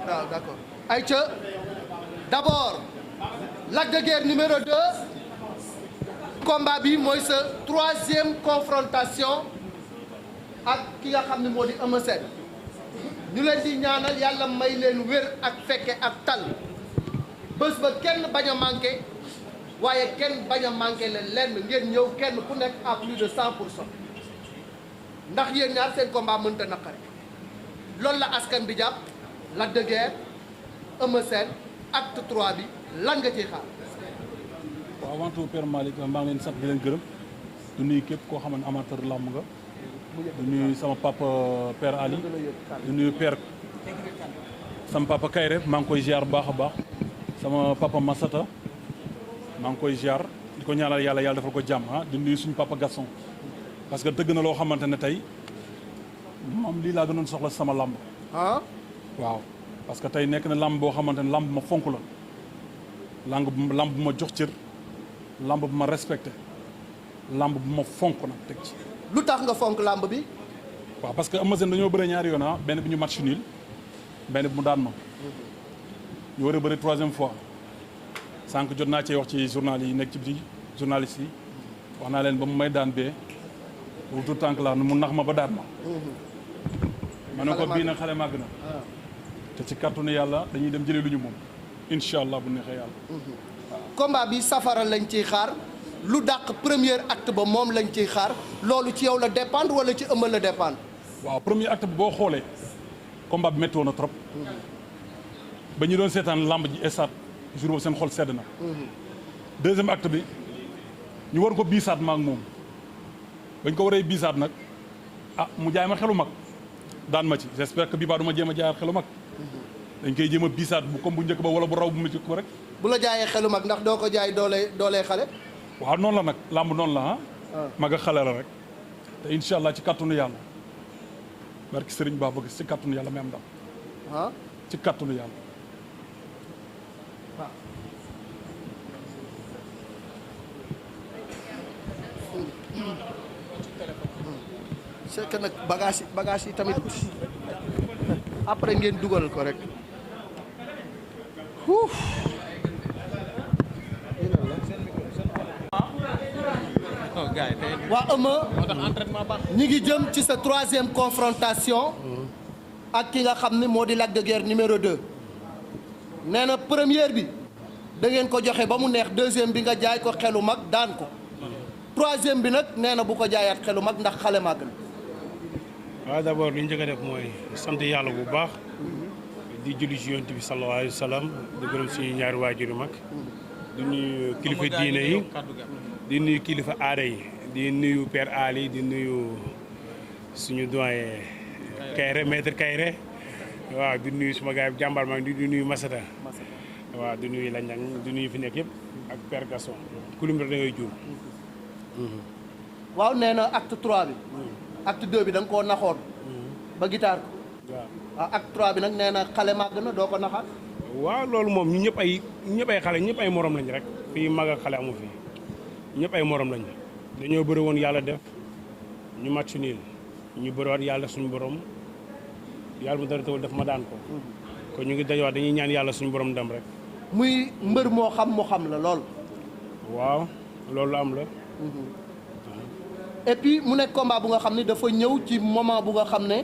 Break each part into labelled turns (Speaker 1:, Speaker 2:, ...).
Speaker 1: waaw d'accord ayca d'abord Lac de Guiers numéro 2 combat bi mooy sa troisième confrontation ak ki nga xam ne moo di Eumeu Sène ñu leen di ñaanal yàlla may leen wér ak fekke ak tal bés ba kenn bañ a manqué waaye kenn bañ a manqué leen lenn ngeen ñëw kenn ku nekk à plus de 100% ndax yéen ñaar seen combat mënta naqari loolu la askan bi jàpp Lac de Guiers Eumeu Sène acte 3 bi lan nga ciy xaar.
Speaker 2: waaw avant tout Père Malick maa ngi leen sant di leen gërëm du nuyu képp koo xam ne amateur làmb nga du nuyu sama papa Père Ali du nuyu Père sama papa Kayre maa ngi koy ziar bu baax a baax sama papa Massata maa ngi koy ziar di ko ñaanal yàlla yàlla defal ko jàmm di nuyu suñu papa Gaston parce que dëgg na loo xamante ne tey moom lii laa gënoon soxla sama làmb waaw parce que tey nekk na làmb boo xamante ne làmb ma fonk la làmb bu ma jox cër làmb bu ma respecté làmb bu ma fonk nag teg ci.
Speaker 1: lu tax nga fonk làmb bi.
Speaker 2: waaw parce que Eumeu Sène dañoo bëre ñaari yoon benn bi ñu match nul benn bi mu daan ma ñu war a bëri troisième fois sànq jot naa cee wax ci journal yi nekk ci biti journaliste yi wax naa leen ba mu may daan bee bu tout tànk la mu nax ma ba daan ma. ma ne ko bii nag xale màgg na. te ci kàttanu yàlla dañuy dem jëlee lu ñu moom incha allah bu neexee yàlla.
Speaker 1: combat bi safara lañ ciy xaar lu dàq premier acte ba moom lañ ciy xaar loolu ci yow la dépendre wala ci Eumeu la dépendre.
Speaker 2: waaw premier acte bi boo xoolee combat bi métti woon na trop. ba ñu doon seetaan lamb ji stade jour boobu seen xol sedd na. deuxième acte bi ñu war ko biisaat ma ak moom bañ ko waree biisaat nag mu jaay ma xelu mag daan ma ci j'espère que bii baa du ma jéem a jaayaat xelu mag. dañ koy jéem a biisaat bu comme bu njëkk ba wala bu raw bu mu njëkk ba rek.
Speaker 1: bu la jaayee xelu mag ndax doo ko jaay doolee xale.
Speaker 2: waaw noonu la nag làmb noonu la mag a xale la rek te incha allah ci kàttanu yàlla barki Serigne Ba bëgg ci kàttanu yàlla may am ndam. ci kàttanu yàlla.
Speaker 1: waaw. c'est que nag bagage yi tamit après ngeen dugal ko rek. waa Eumeu ñi ngi jëm ci sa troisième confrontation ak ki nga xam ne moo di Lac de Guiers numéro 2 nee na première bi da ngeen ko joxe ba mu neex deuxième bi nga jaay ko xelu mag daan ko troisième bi nag nee na bu ko jaayaat xelu mag ndax xale màgg na.
Speaker 3: waaw d'abord li ñu njëkk a def mooy sant yàlla bu baax di julli ci yonent bi sallallahu alayhi wa sallam di gërëm suñu ñaari waajur yu mag di nuyu kilifa diine yi di nuyu kilifa aada yi di nuyu Père Ali di nuyu suñu doyen Kayre maître Kayre waaw di nuyu suma gars yi jàmbaar maa ngi di nuyu Masata waaw di nuyu Lañang di nuyu fi nekk yëpp ak Père Gasson kulim rek da ngay juum.
Speaker 1: waaw nee na acte 3 bi. acte 2 bi da nga koo naxoon. ba guitare ko. waaw acte 3 bi nag nee na xale màgg na doo ko naxaat.
Speaker 3: waaw loolu moom ñu ñëpp ay xale ñëpp ay morom lañ rek fii mag ak xale amu fi ñëpp ay morom lañ dañoo bëri woon yàlla def ñu match nul ñu bëriwaat yàlla suñu borom yàlla mu dara tawul def ma daan ko. kon ñu ngi dajewaat dañuy ñaan yàlla suñu borom dem rek.
Speaker 1: muy mbër moo xam la lool.
Speaker 3: waaw loolu am la.
Speaker 1: et puis mu nekk combat bu nga xam ne dafa ñëw ci moment bu nga xam ne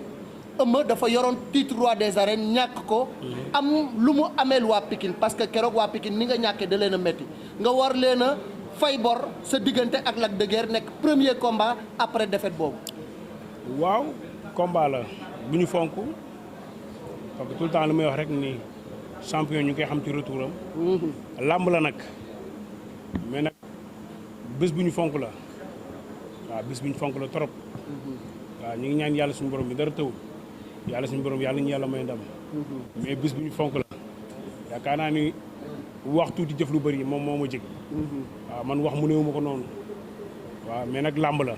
Speaker 1: Eumeu dafa yoroon titre roi des arènes ñàkk ko. am lu mu ameel waa Pikine parce que keroog waa Pikine ni nga ñàkkee da leen a métti nga war leen a fay bor sa diggante ak Lac de Guiers nekk premier combat après défaite boobu.
Speaker 3: waaw combat la bu ñu fonk parce que tout le temps li may wax rek ni champion ñu ngi koy xam ci retouram. làmb la nag mais nag bés bu ñu fonk la waaw bés bu ñu fonk la trop. waaw ñu ngi ñaan yàlla suñu borom bi dara tawul yàlla suñu borom yàlla ñu yàlla may ndam. mais bés bu ñu fonk la yaakaar naa ni wax tuuti jëf lu bëri moom moo ma jëg. waaw man wax mu néew ma ko noonu waaw mais nag làmb la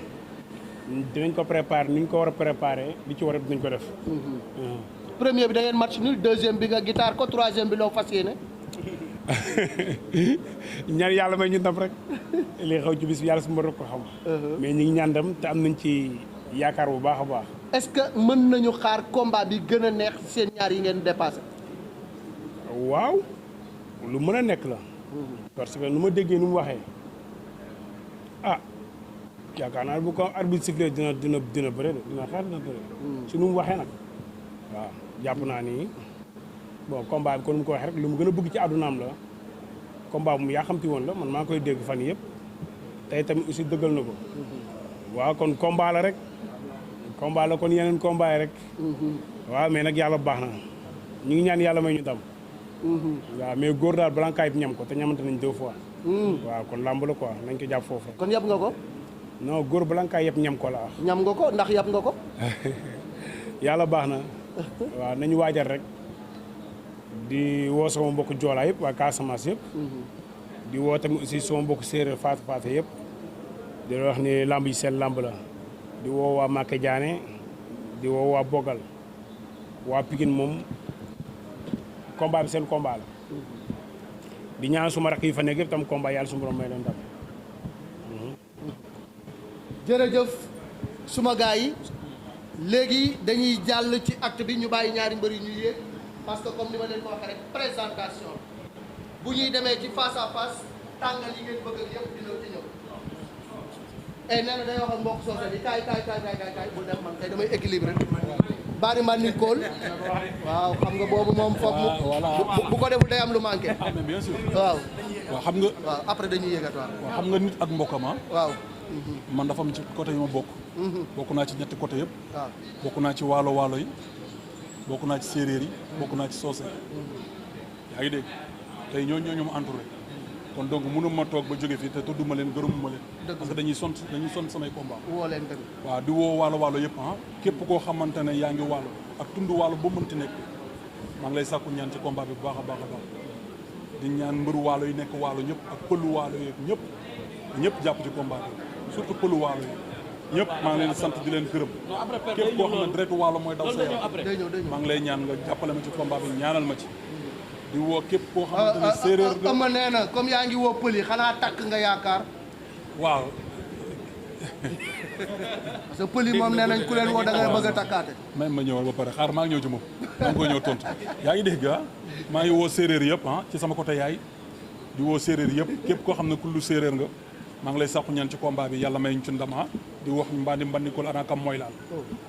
Speaker 3: dinañ ko préparer ni ñu ko war a préparer li ci war a dinañ ko def.
Speaker 1: premier bi da ngeen match nul deuxième bi nga guitare ko troisième bi loo fas yéene.
Speaker 3: ñaan yàlla may ñu ndam rek li xaw ci bis bi yàlla su ma rek ko xam. mais ñu ngi ñaan ndam te am nañ ci yaakaar bu baax a baax.
Speaker 1: est-ce que mën nañu xaar combat bi gën a neex seen ñaar yi ngeen dépassé.
Speaker 3: waaw lu mën a nekk la. parce que nu ma déggee nu mu waxee yaakaar naa bu ko arbitre sifflé dina bëre de dina xeex dina bëre. si nu mu waxee nag waaw jàpp naa ni bon combat bi kon mu ko waxee rek lu mu gën a bëgg ci àddunaam la combat bu mu yaa xamti woon la man maa ngi koy dégg fan yëpp tey tamit aussi dëggal na ko. waaw kon combat la rek combat la kon yeneen combat yi rek. waaw mais nag yàlla baax na ñu ngi ñaan yàlla may ñu tam. waaw mais góor daal balaa kaay ñam ko te ñamante nañ 2 fois. waaw kon làmb la quoi nañ ko jàpp foofu rek.
Speaker 1: kon yab nga ko.
Speaker 3: non góor balaa kaay yëpp ñam ko la
Speaker 1: ñam nga ko ndax yab nga ko.
Speaker 3: yàlla baax na waaw nañu waajal rek di woo sama mbokk joolaa yëpp waa Casamance yëpp. di woo tamit aussi sama mbokk séeréer faatu yëpp. di wax ni lamb yi seen lamb la di woo waa Màkke Diané di woo waa Bogal waa Pikine moom combat bi seen combat la di ñaan suma rakk yi fa nekk yëpp tam combat yàlla su borom may leen ndam.
Speaker 1: jërëjëf suma gars yi léegi dañuy jàll ci acte bi ñu bàyyi ñaari mbër yi ñu yéeg parce que comme ni ma leen ko waxee rek présentation bu ñuy demee ci face à face tàngal yi ngeen bëgg yëpp dina ci ñëw. nee na day wax ak mbokk soose bi kaay bul dem man kay damay équilibré bari man ni kool waaw xam nga boobu moom foog mu bu ko deful day am lu manqué.
Speaker 2: mais bien sûr.
Speaker 1: waaw
Speaker 2: xam nga.
Speaker 1: waaw après dañuy yéegat waaw.
Speaker 2: xam nga nit ak mbokkam
Speaker 1: waaw.
Speaker 2: man dafa am ci côté yi ma bokk. bokk naa ci ñetti côté yëpp.
Speaker 1: waaw
Speaker 2: bokk naa ci waalo yi bokk naa ci séeréer yi bokk naa ci soose. yaa ngi dégg tey ñoo ma entouré. kon donc mënuma toog ba jóge fii te tudduma leen gërëmuma leen. parce que dañuy sont samay combat.
Speaker 1: woo leen tamit.
Speaker 2: waaw di woo waalo yëpp képp koo xamante ne yaa ngi waalo ak tund waalo ba mënti nekk maa ngi lay sàkku ñaan ci combat bi bu baax a baax di ñaan mbëru waalo yi nekk waalo ñëpp ak pëlu waalo yeeg ñëpp jàpp ci combat bi surtout pëlu waalo yi ñëpp maa ngi leen sant di leen gërëm képp koo xam ne deretu waalo mooy daw sa yaram maa ngi lay ñaan nga jàppale ma ci combat bi ñaanal ma ci. di woo képp koo xamante ne séeréer nga
Speaker 1: ama nee na comme yaa ngi woo pël yi xanaa takk nga yaakaar.
Speaker 2: waaw.
Speaker 1: parce que pël yi moom nee nañ ku leen woo da ngay bëgg a takkaate.
Speaker 2: même ma ñëwal ba pare xaar maa ngi ñëw ci moom maa ngi koy ñëw tontu yaa ngi dégg maa ngi woo séeréer yëpp ci sama côté yaay di woo séeréer yëpp képp koo xam ne kullu séeréer nga maa ngi lay sàkku ñaan ci combat bi yàlla may ñu ci ndam di wax mbandikol ana kam moy laal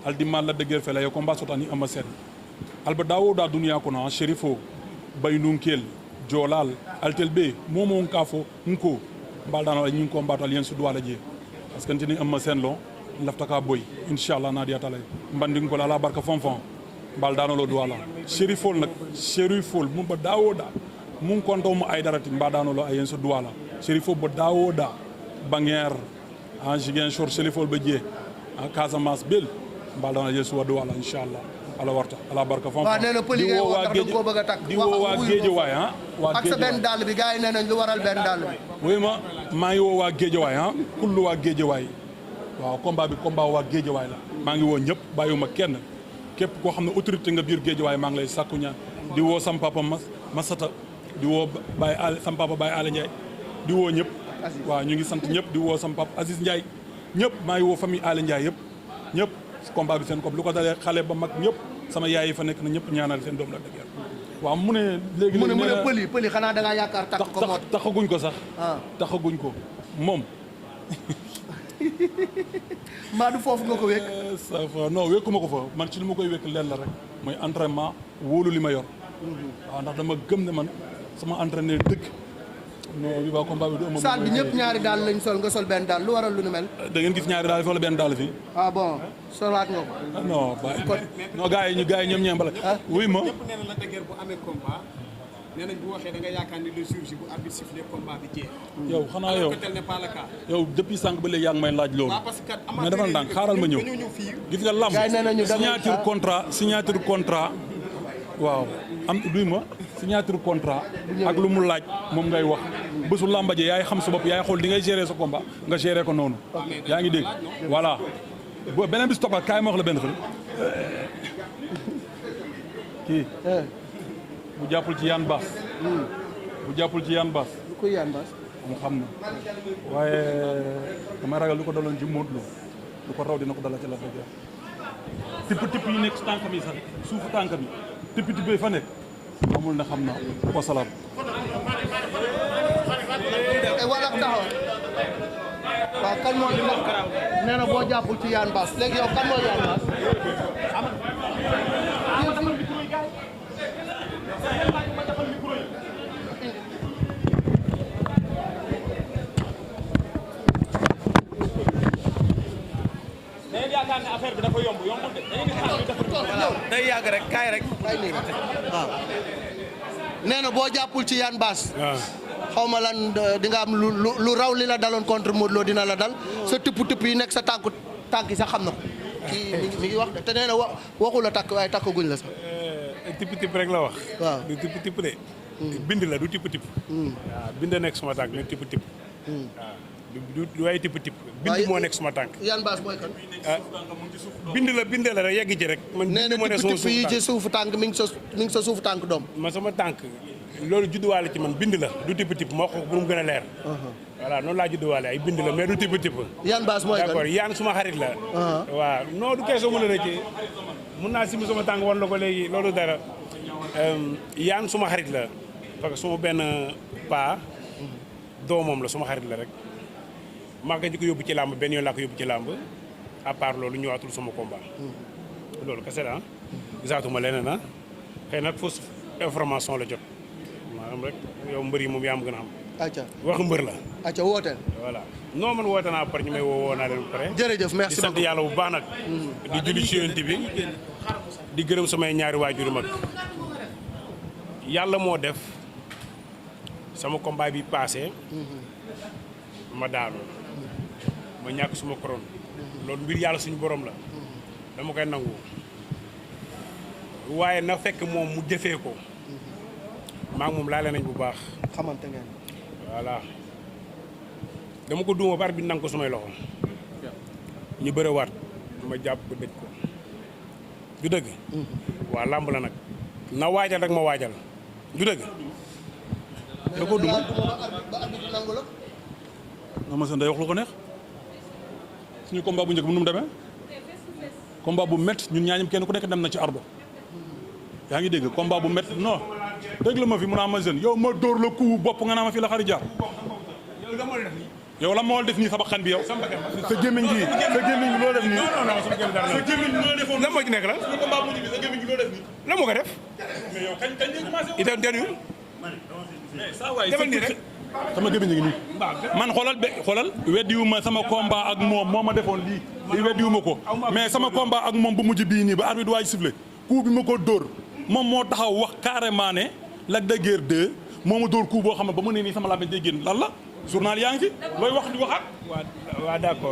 Speaker 2: al di mal la dëggeer fe la yo combat sotani ama sen alba dawo da duniya kono sherifo baynunkel jolal altel be momon kafo nko mbaldana ñing ko mbatal yen su duwala je parce que tini amma sen lo laftaka boy inshallah na dia talay mbanding ko la barka fonfon mbaldana lo duwala sherifol nak sherifol mu ba dawo da mun konto mu ay darati mbadano lo ay yen su duwala sherifo bo dawo da banger en jigen shor sherifol be je en Casamance bel mbaldana yesu duwala inshallah ala warta ala barka fam
Speaker 1: waaw nee na pël yi ngay wax ndax ko bëgg a takk
Speaker 2: di woo waa Géejawaay waa
Speaker 1: ak sa benn dàll bi gars yi nee nañ lu waral benn dàll bi
Speaker 2: oui maa ngi woo waa Géejawaay kullu waa Géejawaay waaw combat bi combat waa Géejawaay la maa ngi woo ñëpp bàyyiwuma kenn képp koo xam ne autorité nga biir Géejawaay maa ngi lay sàkku ñaan di woo sam papa Masata di woo Baye Al sam papa Baye Ala Ndiaye di woo ñëpp waaw ñu ngi sant ñëpp di woo sam papa Aziz Ndiaye ñëpp maa ngi woo famille Ala Ndiaye yëpp ñëpp combat bi seen ko lu ko dalee xale ba mag ñëpp sama yaay yi fa nekk na ñëpp ñaanal seen doom la dëgg waaw mu ne léegi
Speaker 1: mu ne pël yi xanaa da ngaa yaakaar takk ko moo
Speaker 2: taxaguñ ko sax taxaguñ ko moom
Speaker 1: maa du foofu nga ko wékk
Speaker 2: non wékkuma ko fa man ci li ma koy wékk leen la rek mooy entraînement wóolu li ma yor waaw ndax dama gëm ne man sama entraîneur dëgg non bi ba combat bi du am
Speaker 1: salle bi ñëpp ñaari daal lañ sol nga sol benn daal lu waral lu nu mel
Speaker 2: da ngeen gis ñaari daal fi wala benn daal fii
Speaker 1: bon solaat nga ko
Speaker 2: non non gars yi ñoom ñeem bala wuy ma
Speaker 4: ñëpp nee na la dëgër bu amee combat nee nañ bu waxee da nga yaakaar ni le jour ji bu arbitre sifflé combat bi jeex
Speaker 2: yow xanaa yow
Speaker 4: tel n'est pas le cas
Speaker 2: yow depuis sànq ba léegi yaa ngi may laaj loolu
Speaker 4: parce que
Speaker 2: mais dafa ndànk xaaral ma ñëw gis nga lamb signature contrat waaw am duy ma signature contrat ak lu mu laaj moom ngay wax bésu làmbaje yaay xam sa bopp yaay xool di ngay gérer sa combat nga gérer ko noonu yaa ngi dégg voilà beneen bis toppat kaay ma wax la benn xel kii bu jàppul ci yaan baas bu jàppul ci yaan baas
Speaker 1: lu ko yaan baas
Speaker 2: mu xam na waaye damay ragal lu ko daloon ci Modou Lo lu ko raw dina ko dala ci la dëgg tipp yi nekk si tànk bi sax suufu tànk bi tipp yi fa nekk amul na xam naa wasalaam.
Speaker 1: wala taxaw waaw kan moo nee na boo jàppul ci Yane Basse léegi yow kan moo Yane Basse.
Speaker 2: yaakaar ne affaire bi dafa yomb yombul de dañuy gis xale bi dafa
Speaker 4: day yàgg rek kaay rek.
Speaker 1: waaw nee na boo jàppul ci Yane Basse.
Speaker 3: waaw
Speaker 1: xaw ma lan di nga am lu raw li la daloon contre Modou Lo dina la dal sa tëpp yi nekk sa tànk yi sax xam na ko. kii mi ngi wax de te nee na waxu la takk waaye takkaguñ la sax.
Speaker 3: tipp rek la wax.
Speaker 1: waaw
Speaker 3: du tipp de. bind la du tipp. waaw bind nekk suma tànk du tipp. waaw du ay tipp. bind moo nekk suma tànk.
Speaker 1: Yane Basse mooy kan.
Speaker 3: bind la rek yegg ci rek. man
Speaker 1: nee
Speaker 3: bind moo nekk
Speaker 1: na
Speaker 3: sama
Speaker 1: tipp yi ci suufu tànk mi ngi sa suufu tànk doom.
Speaker 3: ma sama tànk loolu judduwaale ci man bind la du tipp moo ko bu mu gën a leer. voilà noonu laa judduwaale ay bind la mais du tipp.
Speaker 1: Yane Basse mooy kan
Speaker 3: d'accord Yane suma xarit la. waaw non du keesoo mën a rëcc mun naa simi sama tànk wan la ko léegi loolu dara. Yane suma xarit la parce que suma benn paa doomam la suma xarit la rek maa ngi ko yóbbu ci làmb benn yoon laa ko yóbbu ci làmb à part loolu ñëwaatul sama combat. loolu kese la gisaatuma leneen ah xëy nag fausse information la jot maanaam rek yow mbër yi moom yaa ma gën a xam.
Speaker 1: acca
Speaker 3: wax mbër la.
Speaker 1: acca wooteel.
Speaker 3: voilà non man woote naa par ñu may woo naa leen ba pare.
Speaker 1: jërëjëf merci
Speaker 3: di sant yàlla bu baax nag. di julli ci Yonent bi di gërëm samay ñaari waajur mag. yàlla moo def sama combat bi passé ma daanu ma ñàkk suma couronne loolu mbir yàlla suñu borom la dama koy nangu waaye na fekk moom mu jëfee ko maa ngi moom laale nañ bu baax.
Speaker 1: xamante ngeen.
Speaker 3: voilà dama ko duuma bar bi nangu ko sumay loxo ñu bëre waat ma jàpp ba dëj ko du dëgg. waa làmb la nag na waajal rek ma waajal du dëgg. da ko duma
Speaker 1: ba arbitre nangu la.
Speaker 2: non ma seen day wax lu ko neex suñu combat bu njëkk bu nu mu demee combat bu métti ñun ñaañam kenn ku nekk dem na ci ardo yaa ngi dégg combat bu métti non dégg la ma fi mun a ma seen yow ma dóor la ku bopp nga naa ma fi la xari jaar yow la moo def nii sa bakkan bi yow sa gémmiñ gi loo def nii sa gémmiñ gi loo defoon
Speaker 3: lan moo ci nekk la
Speaker 2: suñu combat bu njëkk sa gémmiñ gi loo def nii
Speaker 3: lan moo ko def
Speaker 2: mais yow kañ lay commencé
Speaker 3: itam tenu
Speaker 2: saa waay
Speaker 3: defal nii rek
Speaker 2: sama gémmiñ gi nii man xoolal weddiwuma sama combat ak moom moo ma defoon lii weddiwuma ko mais sama combat ak moom bu mujj bii nii ba arbitre waaj sifflé coup bi ma ko dóor moom moo taxaw wax carrément ne Lac de Guiers 2 moo ma dóor coup boo xam ne ba mu ne nii sama làmmiñ day génn lan la journal yaa ngi fi looy wax di waxaat
Speaker 3: waa d'accord